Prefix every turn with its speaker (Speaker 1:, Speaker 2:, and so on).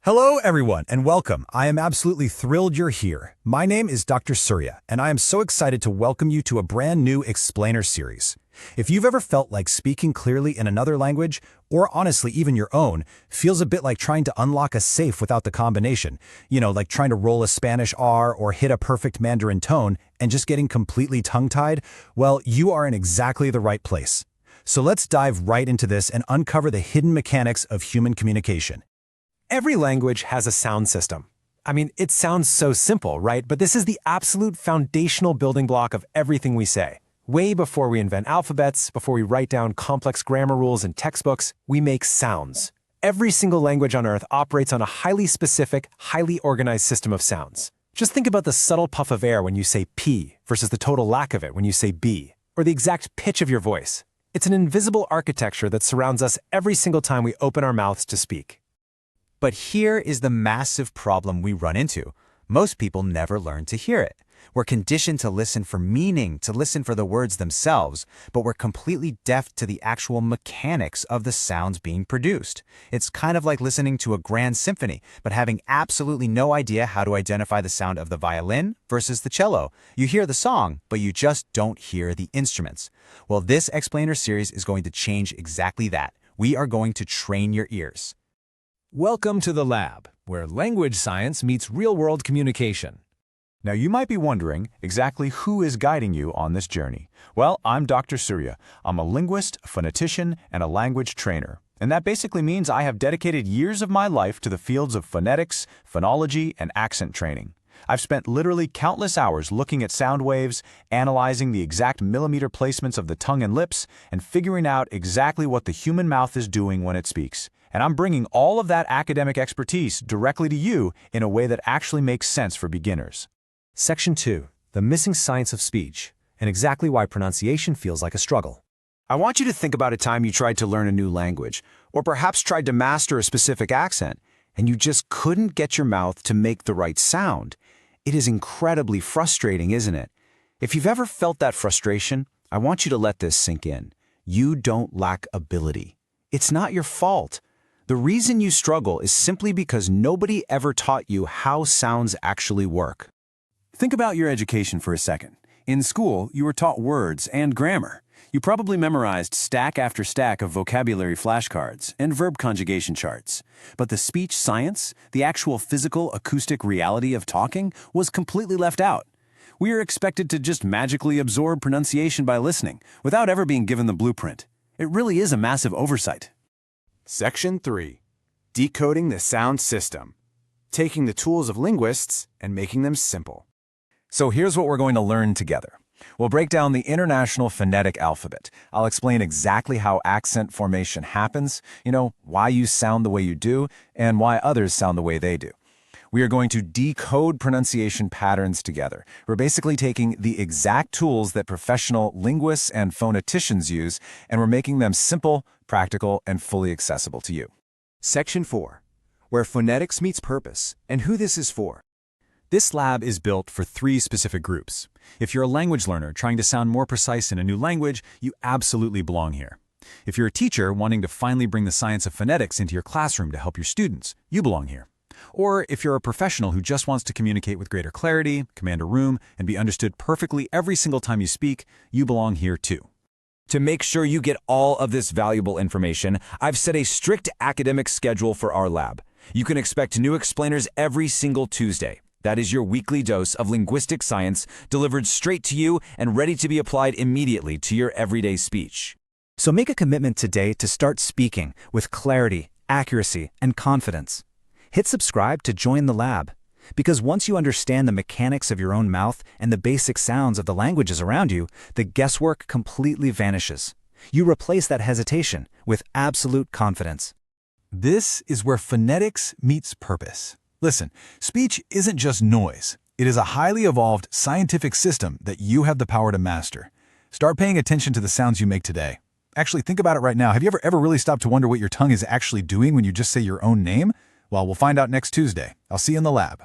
Speaker 1: Hello, everyone, and welcome. I am absolutely thrilled you're here. My name is Dr. Surya, and I am so excited to welcome you to a brand new Explainer series. If you've ever felt like speaking clearly in another language, or honestly even your own, feels a bit like trying to unlock a safe without the combination, like trying to roll a Spanish R or hit a perfect Mandarin tone and just getting completely tongue-tied, well, you are in exactly the right place. So let's dive right into this and uncover the hidden mechanics of human communication.
Speaker 2: Every language has a sound system. I mean, it sounds so simple, right? But this is the absolute foundational building block of everything we say. Way before we invent alphabets, before we write down complex grammar rules in textbooks, we make sounds. Every single language on Earth operates on a highly specific, highly organized system of sounds. Just think about the subtle puff of air when you say P versus the total lack of it when you say B, or the exact pitch of your voice. It's an invisible architecture that surrounds us every single time we open our mouths to speak.
Speaker 3: But here is the massive problem we run into. Most people never learn to hear it. We're conditioned to listen for meaning, to listen for the words themselves, but we're completely deaf to the actual mechanics of the sounds being produced. It's kind of like listening to a grand symphony, but having absolutely no idea how to identify the sound of the violin versus the cello. You hear the song, but you just don't hear the instruments. Well, this Explainer series is going to change exactly that. We are going to train your ears.
Speaker 4: Welcome to the lab, where language science meets real-world communication.
Speaker 5: Now you might be wondering exactly who is guiding you on this journey. Well, I'm Dr. Surya. I'm a linguist, a phonetician, and a language trainer. And that basically means I have dedicated years of my life to the fields of phonetics, phonology, and accent training. I've spent literally countless hours looking at sound waves, analyzing the exact millimeter placements of the tongue and lips, and figuring out exactly what the human mouth is doing when it speaks. And I'm bringing all of that academic expertise directly to you in a way that actually makes sense for beginners.
Speaker 2: Section 2. The missing science of speech, and exactly why pronunciation feels like a struggle.
Speaker 6: I want you to think about a time you tried to learn a new language, or perhaps tried to master a specific accent, and you just couldn't get your mouth to make the right sound. It is incredibly frustrating, isn't it? If you've ever felt that frustration, I want you to let this sink in. You don't lack ability. It's not your fault. The reason you struggle is simply because nobody ever taught you how sounds actually work.
Speaker 7: Think about your education for a second. In school, you were taught words and grammar. You probably memorized stack after stack of vocabulary flashcards and verb conjugation charts. But the speech science, the actual physical, acoustic reality of talking, was completely left out. We are expected to just magically absorb pronunciation by listening, without ever being given the blueprint. It really is a massive oversight.
Speaker 8: Section 3. Decoding the sound system. Taking the tools of linguists and making them simple.
Speaker 4: So here's what we're going to learn together. We'll break down the International Phonetic Alphabet. I'll explain exactly how accent formation happens, why you sound the way you do, and why others sound the way they do. We are going to decode pronunciation patterns together. We're basically taking the exact tools that professional linguists and phoneticians use, and we're making them simple, practical, and fully accessible to you.
Speaker 6: Section 4. Where phonetics meets purpose, and who this is for.
Speaker 1: This lab is built for 3 specific groups. If you're a language learner trying to sound more precise in a new language, you absolutely belong here. If you're a teacher wanting to finally bring the science of phonetics into your classroom to help your students, you belong here. Or if you're a professional who just wants to communicate with greater clarity, command a room, and be understood perfectly every single time you speak, you belong here too.
Speaker 9: To make sure you get all of this valuable information, I've set a strict academic schedule for our lab. You can expect new explainers every single Tuesday. That is your weekly dose of linguistic science delivered straight to you and ready to be applied immediately to your everyday speech.
Speaker 3: So make a commitment today to start speaking with clarity, accuracy, and confidence. Hit subscribe to join the lab, because once you understand the mechanics of your own mouth and the basic sounds of the languages around you, the guesswork completely vanishes. You replace that hesitation with absolute confidence.
Speaker 1: This is where phonetics meets purpose. Listen, speech isn't just noise. It is a highly evolved scientific system that you have the power to master. Start paying attention to the sounds you make today. Actually, think about it right now. Have you ever really stopped to wonder what your tongue is actually doing when you just say your own name? Well, we'll find out next Tuesday. I'll see you in the lab.